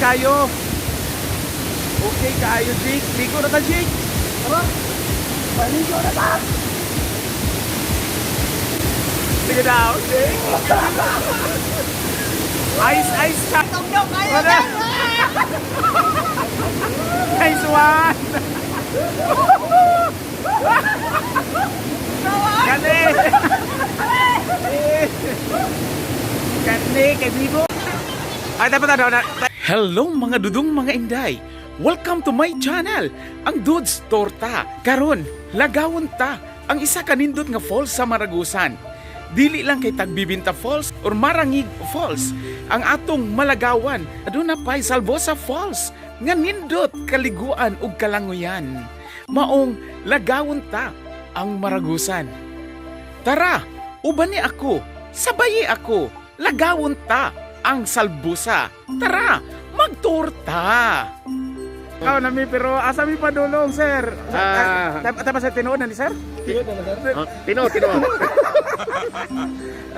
kayo. Okay kayo, Jake. Ligo na ta, Jake. Tara. Paligo na ta. Sige daw, Jake. Ice ka. Tugnaw kayo Wala. dyan! Nice one. Kani. Kani, kay Bibo. Ay, dapat na. Hello mga dudong mga inday. Welcome to my channel, ang Dudes Torta. Karon, lagawon ta ang isa kanindot nga falls sa Maragusan. Dili lang kay Tagbibinta Falls or Marangig Falls ang atong malagawan. Aduna pay Salvosa Falls nga nindot kaliguan ug kalangoyan. Maong lagawon ta ang Maragusan. Tara, uban ni ako, sabayi ako, lagawon ta ang Salvosa. Tara, magtorta. Ikaw nami pero asa mi padulong, sir? Tama sa tinuod na ni sir? Tino.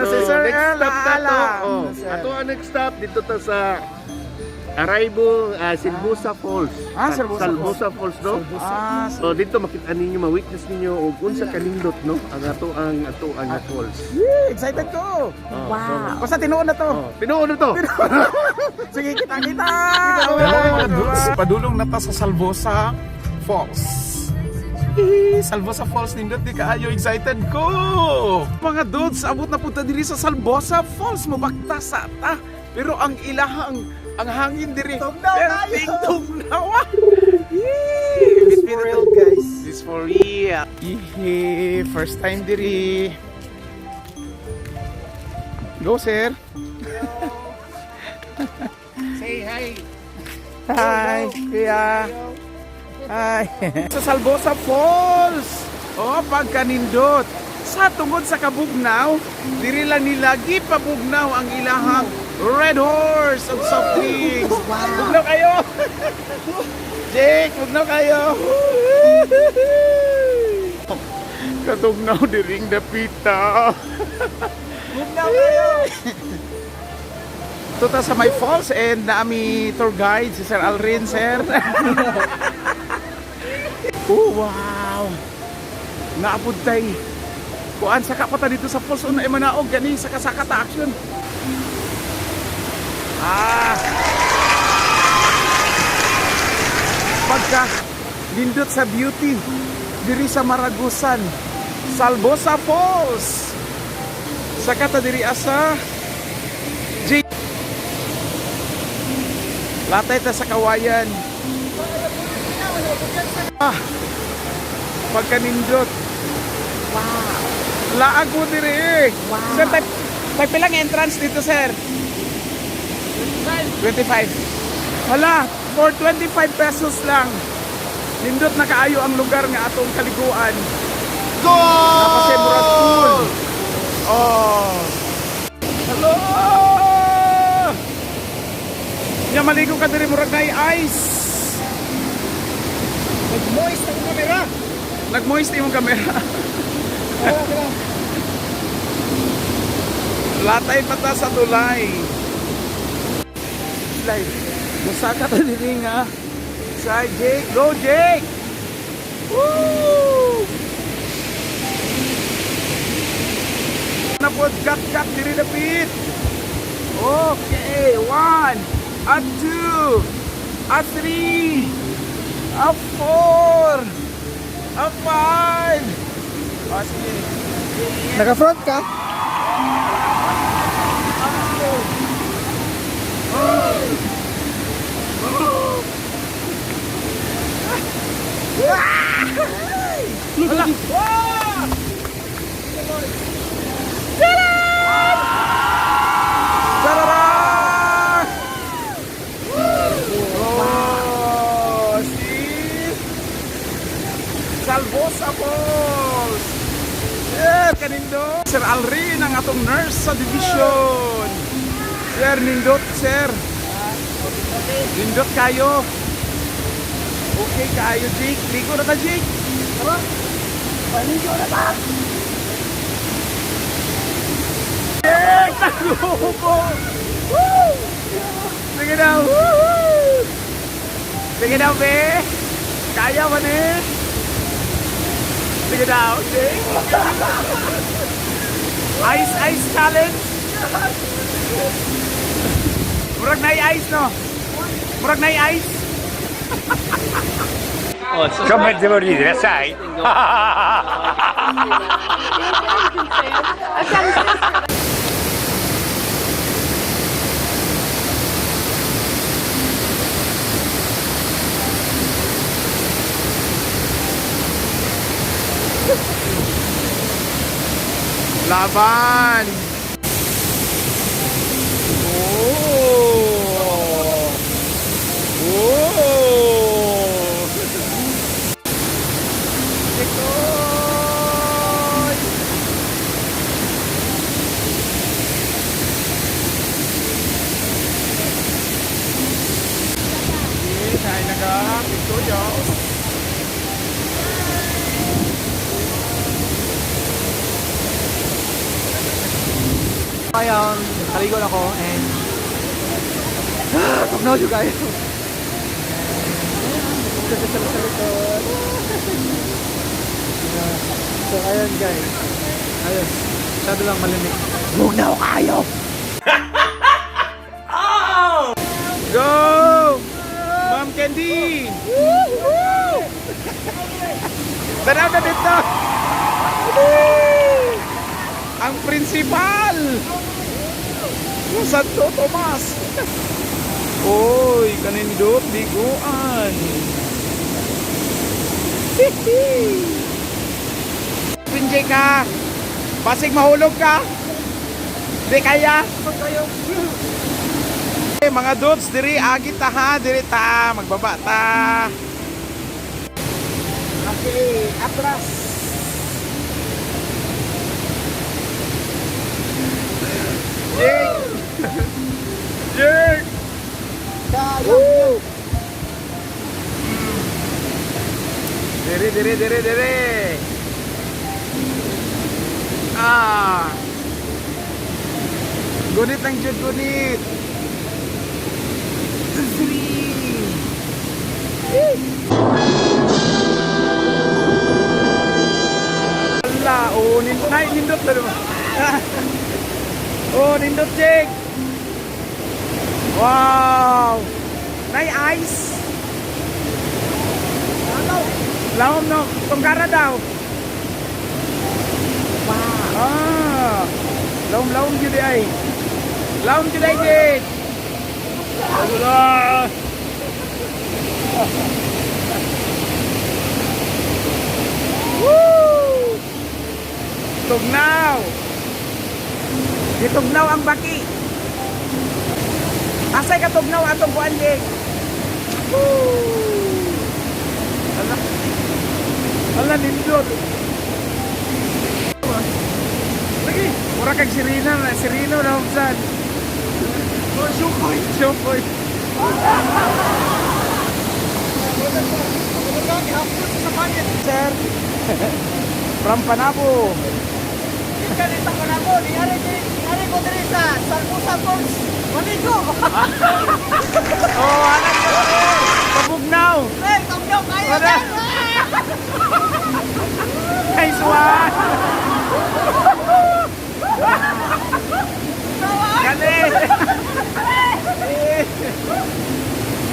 Si Sir Next El stop na to. Ala. Ato ang next stop dito ta sa Araibo, Salvosa Falls. Salvosa Falls, no? So dito makita ninyo, ma-witness ninyo og unsa kanindot, no? Ang ato ang falls. Excited ko. Wow! Basta tinuod na to. Tinuod na to. Sige, kita. Mga dudes, padulong na ta sa Salvosa Falls. Salvosa Falls nindot di kaayo, excited ko. Mga dudes, abot na punta diri sa Salvosa Falls, mabakta sa ta. Pero ang ilahang ang hangin diri. Tugnaw. It's for real, guys. It's for real. First time diri. Go, sir. Say hi. Hi, kuya. Hi. Sa Salvosa Falls. Oh, pagkanindot. Sa tungod sa kabugnaw, diri lang nilagi pabugnaw ang ilahang Red Horse of soft drinks. Bugnaw kayo. Jake, bugnaw kayo. Katugnaw diring dapita. Bugnaw kayo. Tuta sa my falls and naami tour guide si Sir Alrin, sir. Oh, wow. Naabot tay. Kuan sa kapata dito sa falls una ay manaog gani sa kasakata action. Pagka lindot sa beauty diri sa Maragusan, Salvosa Falls. Sa kata diri asa J. Latay ta sa kawayan. Pagka nindot. Wow. Laag mo diri. Wow. Sir, may pilang entrance dito, sir? 25. Hala, for 25 pesos lang. Nindot na kaayo ang lugar nga atong kaliguan. Go! Napasemura school. Oh. Hello! Nya maligo ka diri murag nay ice. Nag-moist ang kamera. Nag-moist imong kamera. Latay pata sa tulay. Musaka ta diri nga sa Jake. Go Jake! Woo! Napod kat diri dapit. Okay, 1 at 2 at 3 at 4 at 5. Sige. Naka-front ka? Hala! Tarara! Oh, see? Salvosa Falls! Yeah, kanindo. Sir Alrin ang atong nurse sa division. Sir, nindot, sir. Nindot kayo. Okay kayo, Jake. Ligo na ta, Jake. Tara. Paligo na ta. Jake, talubo. Woo! Sige na. Woo! Sige daw, be. Kaya ba ni? Sige daw, okay. Ice challenge. Murag na ice, no? Murag na ice. Come devo ridere, sai? Laban. Ayun, nakaligo na ako and tugnaw yung kayo. So ayun guys. Ayun. Masyado lang malimit. Tugnaw kayo! Go! Ma'am Candy! Tanaw na dito! Ang principal! Santo Tomas! Oy, kanindot, liguan! Pinjay ka! Basig mahulog ka! Di kaya! Mga dudes, diri agit ta ha, diri ta, magbaba ta. Okay, atras. Jake! Jake! Woo! Diri. Ah! Gunit ang jud gunit. Ala, oh, nindot na naman. Oh, nindot, Jake. Wow. Nay ice. Lawom no, tunggara daw. Wow. Ah. Lawom jud ay. Lawom jud ay, Jake. Allah. Woo! Tugnaw. Ditugnaw ang baki. Asay ka tugnaw atong buwan, Jake. Woo! Ala nindot. Lagi, mura kag sirino na umsan. Shukoy. Sir, from Panabo. Kalita ko na po, niyari ko diri sa Salmusa Falls. Maligo! Oh, anak ko. Kabugnaw. Hey, tugnaw kayo! Wala. Nice one.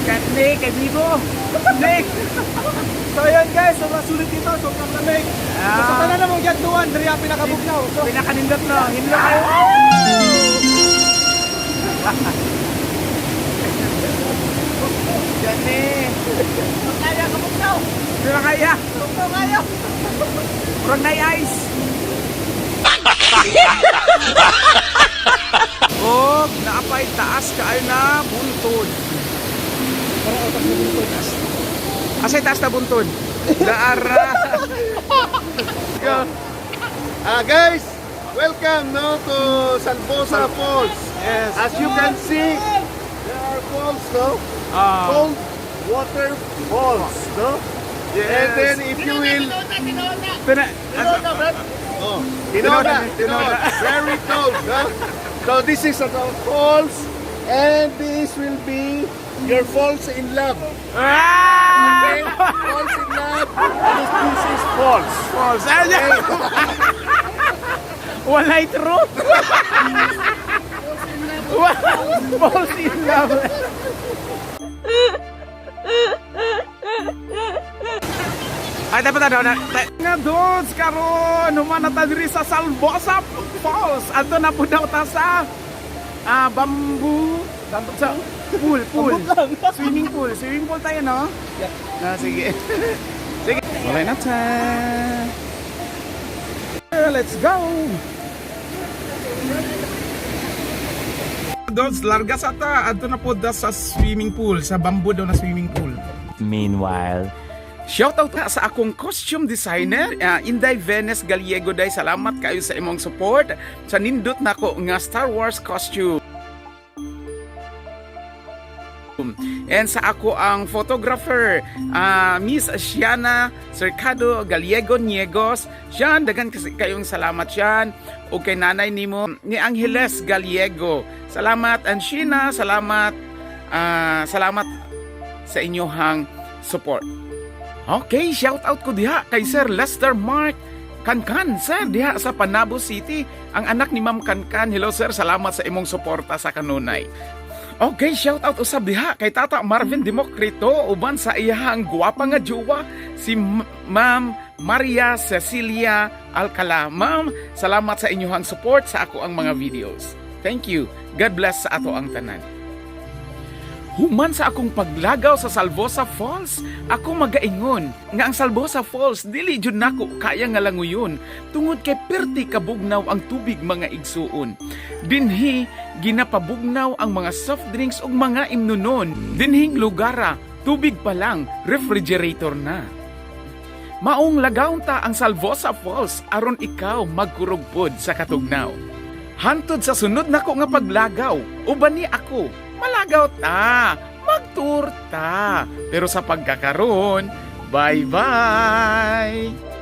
Kani, kaibigo. Nick. So ayan guys, sobrang sulit dito, sobrang lamig. Sa tanan na mong yantuan, diri ang pinakabugnaw. So, Pinakanindot no. Hinlo kayo. Kani. kaya kabugnaw! Di ba kaya? Tugnaw kayo! Murag na ice. Oh, naapay taas kaayo na buntod. Asay taas na buntod. Daara. Guys, welcome no to Salmosa Falls. Yes. As you can see, there are falls, no? Cold water falls, no? Yes. And then if you will, Tinoda. Very cold, no? So this is the falls, and this will be You're false in love. Ah! Okay? False in love. This is false. False. Walay truth. False in love. Ay, dapat na. Nga dudes, karon humana ta diri sa Salvosa Falls. Adto na po daw ta sa bamboo. Sa pool. Swimming pool tayo, no? Yeah. Sige. Sige. Wala na ta. Let's go. Dudes, larga sa ta. Adto na po da sa swimming pool, sa bamboo daw na swimming pool. Meanwhile, Shoutout na sa akong costume designer, Inday Venus Gallego day. Salamat kayo sa imong support sa nindot nako nga Star Wars costume. And sa ako ang photographer, Miss Shiana Cercado Gallego Niegos. Siyan, dagan kasi kayong salamat siyan. O kay nanay nimo ni Angeles Gallego. Salamat, and Shina, salamat sa inyohang support. Okay, shout out ko diha kay Sir Lester Mark Kankan, sir, diha sa Panabo City, ang anak ni Ma'am Kankan. Hello sir, salamat sa imong suporta sa kanunay. Okay, shout out usab diha kay Tata Marvin Democrito uban sa iyang guwapa nga jowa si Ma'am Maria Cecilia Alcala. Ma'am, salamat sa inyohang support sa ako ang mga videos. Thank you. God bless sa ato ang tanan. Human sa akong paglagaw sa Salvosa Falls, ako magaingon nga ang Salvosa Falls dili jud nako kaya nga languyon tungod kay perti kabugnaw ang tubig mga igsuon. Dinhi ginapabugnaw ang mga soft drinks ug mga imnunon. Dinhing lugara, tubig pa lang, refrigerator na. Maong lagawon ta ang Salvosa Falls aron ikaw magkurugpod sa katugnaw. Hantod sa sunod nako nga paglagaw, uban ni ako malagaw ta, magtour ta. Pero sa pagkakaroon, bye-bye!